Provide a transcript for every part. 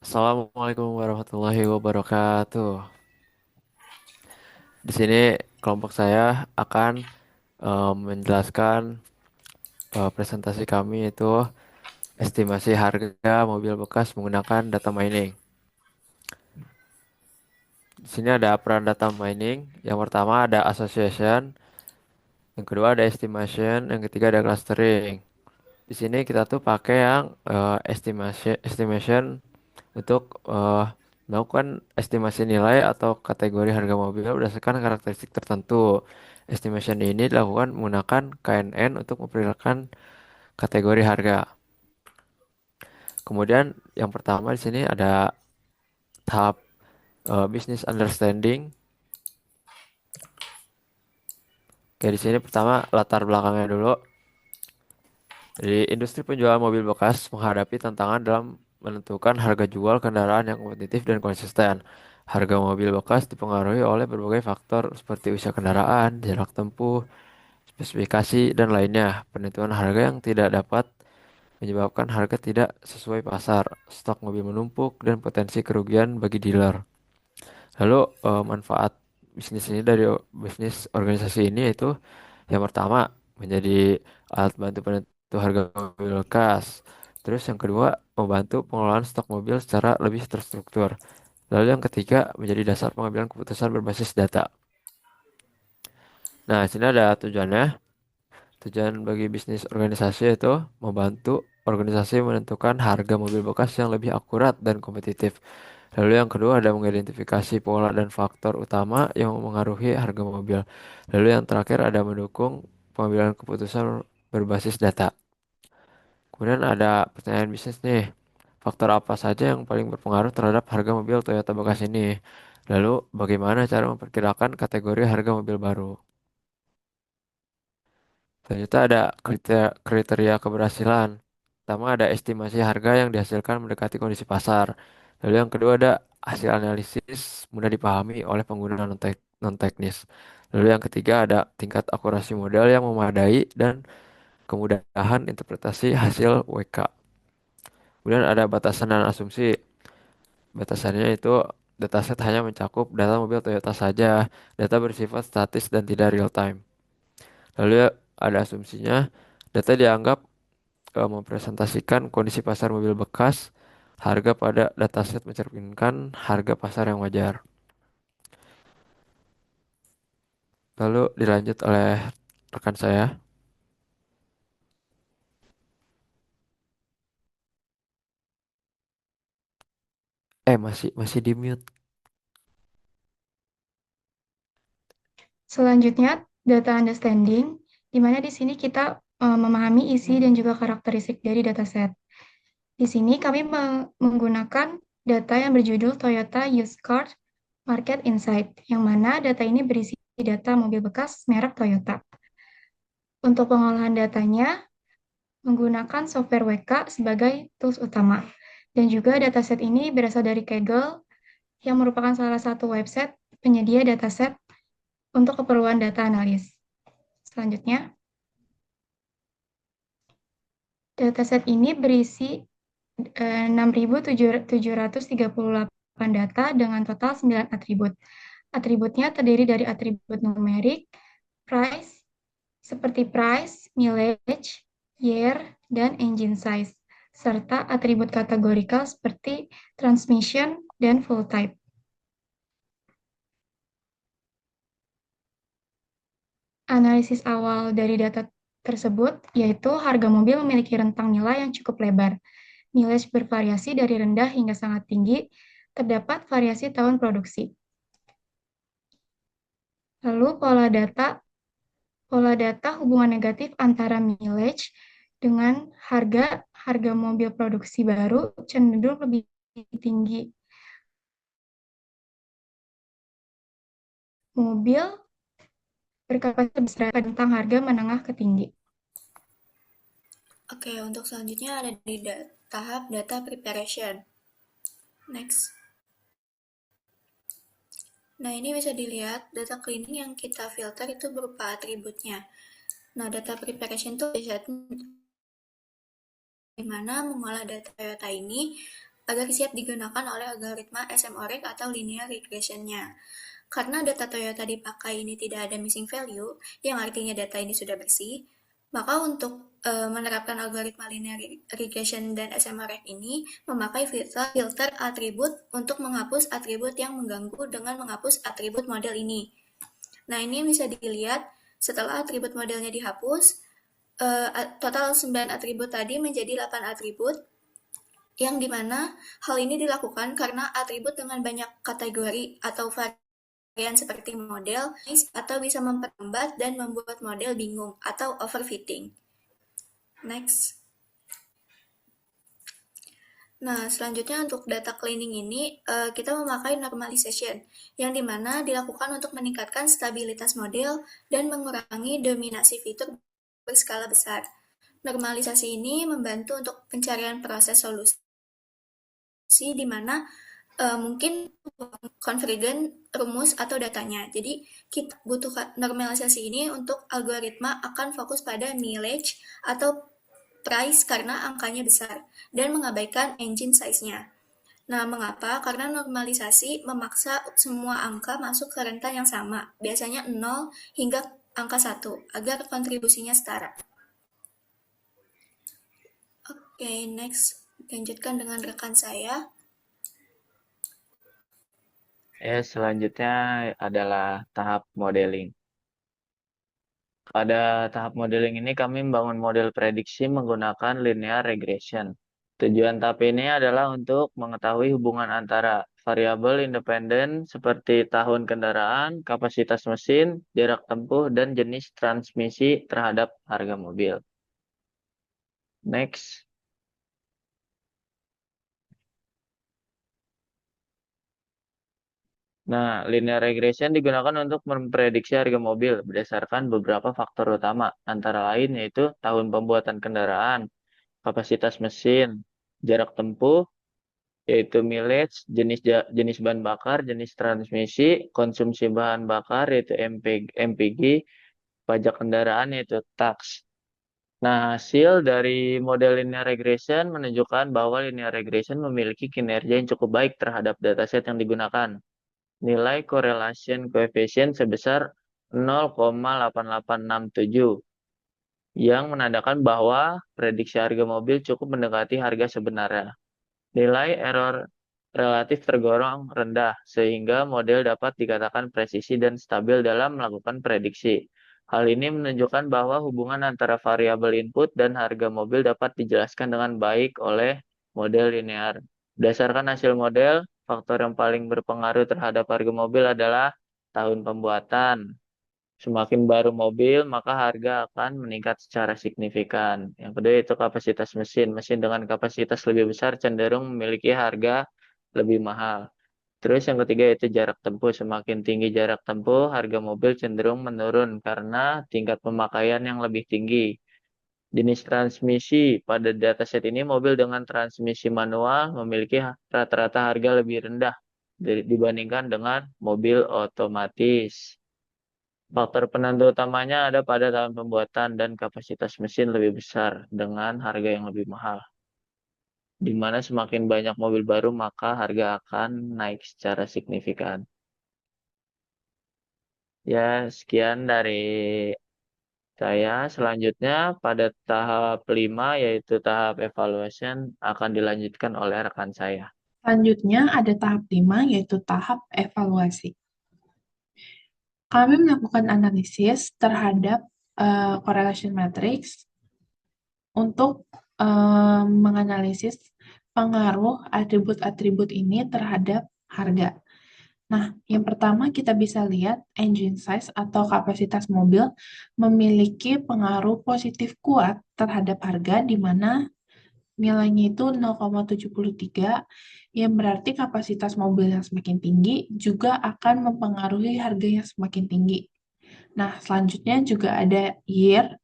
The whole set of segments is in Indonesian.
Assalamualaikum warahmatullahi wabarakatuh. Di sini kelompok saya akan menjelaskan presentasi kami itu estimasi harga mobil bekas menggunakan data mining. Di sini ada peran data mining. Yang pertama ada association, yang kedua ada estimation, yang ketiga ada clustering. Di sini kita tuh pakai yang estimation untuk melakukan estimasi nilai atau kategori harga mobil berdasarkan karakteristik tertentu. Estimation ini dilakukan menggunakan KNN untuk memperkirakan kategori harga. Kemudian yang pertama di sini ada tahap business understanding. Oke, di sini pertama latar belakangnya dulu. Jadi, industri penjualan mobil bekas menghadapi tantangan dalam menentukan harga jual kendaraan yang kompetitif dan konsisten. Harga mobil bekas dipengaruhi oleh berbagai faktor seperti usia kendaraan, jarak tempuh, spesifikasi, dan lainnya. Penentuan harga yang tidak dapat menyebabkan harga tidak sesuai pasar, stok mobil menumpuk, dan potensi kerugian bagi dealer. Lalu, manfaat bisnis ini dari bisnis organisasi ini itu yang pertama, menjadi alat bantu penentu harga mobil bekas. Terus yang kedua, membantu pengelolaan stok mobil secara lebih terstruktur. Lalu yang ketiga, menjadi dasar pengambilan keputusan berbasis data. Nah, sini ada tujuannya. Tujuan bagi bisnis organisasi itu membantu organisasi menentukan harga mobil bekas yang lebih akurat dan kompetitif. Lalu yang kedua ada mengidentifikasi pola dan faktor utama yang mempengaruhi harga mobil. Lalu yang terakhir ada mendukung pengambilan keputusan berbasis data. Kemudian ada pertanyaan bisnis nih. Faktor apa saja yang paling berpengaruh terhadap harga mobil Toyota bekas ini? Lalu bagaimana cara memperkirakan kategori harga mobil baru? Selanjutnya ada kriteria keberhasilan. Pertama ada estimasi harga yang dihasilkan mendekati kondisi pasar. Lalu yang kedua ada hasil analisis mudah dipahami oleh pengguna non-teknis. Lalu yang ketiga ada tingkat akurasi modal yang memadai dan kemudahan interpretasi hasil WK. Kemudian ada batasan dan asumsi. Batasannya itu dataset hanya mencakup data mobil Toyota saja. Data bersifat statis dan tidak real time. Lalu ada asumsinya. Data dianggap mempresentasikan kondisi pasar mobil bekas, harga pada dataset mencerminkan harga pasar yang wajar. Lalu dilanjut oleh rekan saya. Masih di mute. Selanjutnya, data understanding, di mana di sini kita memahami isi dan juga karakteristik dari dataset. Di sini kami menggunakan data yang berjudul Toyota Used Car Market Insight, yang mana data ini berisi data mobil bekas merek Toyota. Untuk pengolahan datanya, menggunakan software WK sebagai tools utama. Dan juga dataset ini berasal dari Kaggle, yang merupakan salah satu website penyedia dataset untuk keperluan data analis. Selanjutnya, dataset ini berisi 6.738 data dengan total 9 atribut. Atributnya terdiri dari atribut numerik, price, seperti price, mileage, year, dan engine size, serta atribut kategorikal seperti transmission dan full type. Analisis awal dari data tersebut yaitu harga mobil memiliki rentang nilai yang cukup lebar. Mileage bervariasi dari rendah hingga sangat tinggi, terdapat variasi tahun produksi. Lalu pola data hubungan negatif antara mileage dengan harga mobil produksi baru cenderung lebih tinggi. Mobil berkapasitas besar tentang harga menengah ke tinggi. Oke, untuk selanjutnya ada di tahap data preparation. Next. Nah, ini bisa dilihat data cleaning yang kita filter itu berupa atributnya. Nah, data preparation itu biasanya di mana mengolah data Toyota ini agar siap digunakan oleh algoritma SMOREG atau linear regression-nya. Karena data Toyota dipakai ini tidak ada missing value, yang artinya data ini sudah bersih, maka untuk menerapkan algoritma linear regression dan SMOREG ini memakai filter atribut untuk menghapus atribut yang mengganggu dengan menghapus atribut model ini. Nah, ini bisa dilihat setelah atribut modelnya dihapus, total 9 atribut tadi menjadi 8 atribut, yang dimana hal ini dilakukan karena atribut dengan banyak kategori atau varian seperti model atau bisa memperlambat dan membuat model bingung atau overfitting. Next. Nah, selanjutnya untuk data cleaning ini, kita memakai normalization, yang dimana dilakukan untuk meningkatkan stabilitas model dan mengurangi dominasi fitur berskala besar. Normalisasi ini membantu untuk pencarian proses solusi di mana mungkin convergent rumus atau datanya. Jadi kita butuh normalisasi ini untuk algoritma akan fokus pada mileage atau price karena angkanya besar dan mengabaikan engine size-nya. Nah, mengapa? Karena normalisasi memaksa semua angka masuk ke rentan yang sama, biasanya 0 hingga angka 1, agar kontribusinya setara. Oke, next. Lanjutkan dengan rekan saya. Selanjutnya adalah tahap modeling. Pada tahap modeling ini kami membangun model prediksi menggunakan linear regression. Tujuan tahap ini adalah untuk mengetahui hubungan antara variabel independen seperti tahun kendaraan, kapasitas mesin, jarak tempuh, dan jenis transmisi terhadap harga mobil. Next. Nah, linear regression digunakan untuk memprediksi harga mobil berdasarkan beberapa faktor utama, antara lain yaitu tahun pembuatan kendaraan, kapasitas mesin, jarak tempuh, yaitu mileage, jenis bahan bakar, jenis transmisi, konsumsi bahan bakar, yaitu MPG, pajak kendaraan, yaitu tax. Nah, hasil dari model linear regression menunjukkan bahwa linear regression memiliki kinerja yang cukup baik terhadap dataset yang digunakan. Nilai correlation coefficient sebesar 0,8867 yang menandakan bahwa prediksi harga mobil cukup mendekati harga sebenarnya. Nilai error relatif tergolong rendah sehingga model dapat dikatakan presisi dan stabil dalam melakukan prediksi. Hal ini menunjukkan bahwa hubungan antara variabel input dan harga mobil dapat dijelaskan dengan baik oleh model linear. Berdasarkan hasil model, faktor yang paling berpengaruh terhadap harga mobil adalah tahun pembuatan. Semakin baru mobil, maka harga akan meningkat secara signifikan. Yang kedua itu kapasitas mesin. Mesin dengan kapasitas lebih besar cenderung memiliki harga lebih mahal. Terus yang ketiga itu jarak tempuh. Semakin tinggi jarak tempuh, harga mobil cenderung menurun karena tingkat pemakaian yang lebih tinggi. Jenis transmisi. Pada dataset ini, mobil dengan transmisi manual memiliki rata-rata harga lebih rendah dibandingkan dengan mobil otomatis. Faktor penentu utamanya ada pada tahun pembuatan dan kapasitas mesin lebih besar dengan harga yang lebih mahal. Di mana semakin banyak mobil baru, maka harga akan naik secara signifikan. Ya, sekian dari saya. Selanjutnya pada tahap 5 yaitu tahap evaluation akan dilanjutkan oleh rekan saya. Selanjutnya ada tahap 5 yaitu tahap evaluasi. Kami melakukan analisis terhadap correlation matrix untuk menganalisis pengaruh atribut-atribut ini terhadap harga. Nah, yang pertama kita bisa lihat engine size atau kapasitas mobil memiliki pengaruh positif kuat terhadap harga di mana nilainya itu 0,73 yang berarti kapasitas mobil yang semakin tinggi juga akan mempengaruhi harga yang semakin tinggi. Nah, selanjutnya juga ada year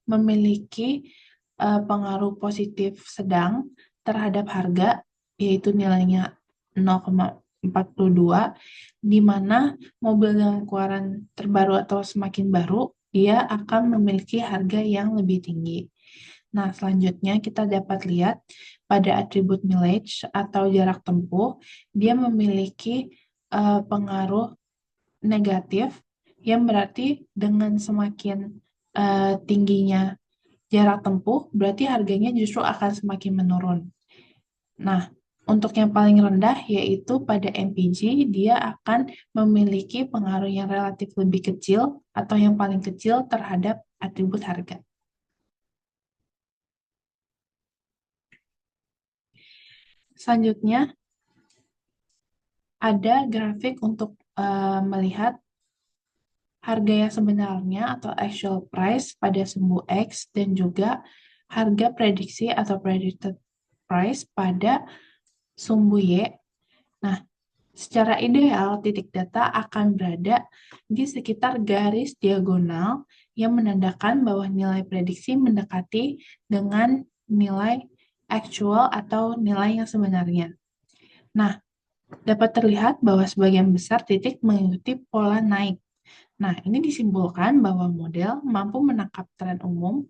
memiliki pengaruh positif sedang terhadap harga yaitu nilainya 0,42 di mana mobil dengan keluaran terbaru atau semakin baru dia akan memiliki harga yang lebih tinggi. Nah, selanjutnya kita dapat lihat pada atribut mileage atau jarak tempuh, dia memiliki pengaruh negatif yang berarti dengan semakin tingginya jarak tempuh, berarti harganya justru akan semakin menurun. Nah, untuk yang paling rendah yaitu pada MPG, dia akan memiliki pengaruh yang relatif lebih kecil atau yang paling kecil terhadap atribut harga. Selanjutnya, ada grafik untuk melihat harga yang sebenarnya atau actual price pada sumbu X dan juga harga prediksi atau predicted price pada sumbu Y. Nah, secara ideal titik data akan berada di sekitar garis diagonal yang menandakan bahwa nilai prediksi mendekati dengan nilai actual atau nilai yang sebenarnya. Nah, dapat terlihat bahwa sebagian besar titik mengikuti pola naik. Nah, ini disimpulkan bahwa model mampu menangkap tren umum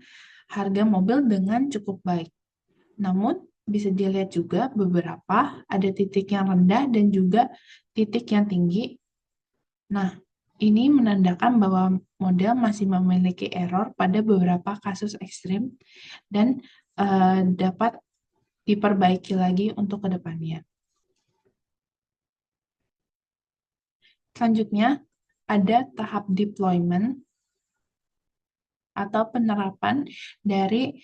harga mobil dengan cukup baik. Namun, bisa dilihat juga beberapa ada titik yang rendah dan juga titik yang tinggi. Nah, ini menandakan bahwa model masih memiliki error pada beberapa kasus ekstrim dan dapat diperbaiki lagi untuk kedepannya. Selanjutnya, ada tahap deployment atau penerapan dari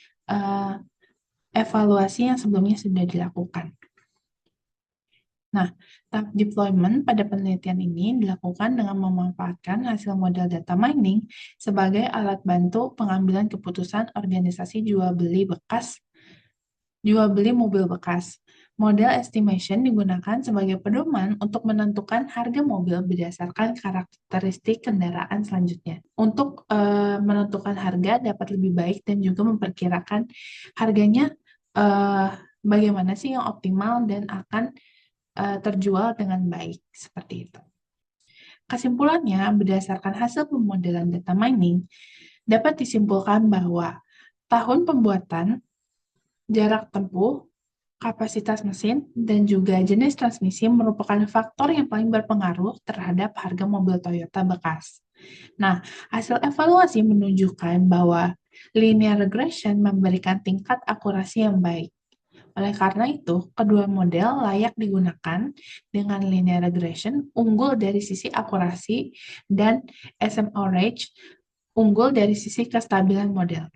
evaluasi yang sebelumnya sudah dilakukan. Nah, tahap deployment pada penelitian ini dilakukan dengan memanfaatkan hasil model data mining sebagai alat bantu pengambilan keputusan organisasi jual beli mobil bekas. Model estimation digunakan sebagai pedoman untuk menentukan harga mobil berdasarkan karakteristik kendaraan selanjutnya. Untuk menentukan harga dapat lebih baik dan juga memperkirakan harganya bagaimana sih yang optimal dan akan terjual dengan baik, seperti itu. Kesimpulannya, berdasarkan hasil pemodelan data mining, dapat disimpulkan bahwa tahun pembuatan, jarak tempuh, kapasitas mesin, dan juga jenis transmisi merupakan faktor yang paling berpengaruh terhadap harga mobil Toyota bekas. Nah, hasil evaluasi menunjukkan bahwa linear regression memberikan tingkat akurasi yang baik. Oleh karena itu, kedua model layak digunakan dengan linear regression unggul dari sisi akurasi dan SMORage unggul dari sisi kestabilan model.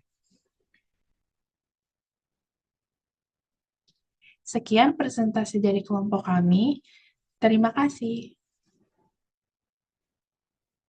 Sekian presentasi dari kelompok kami. Terima kasih.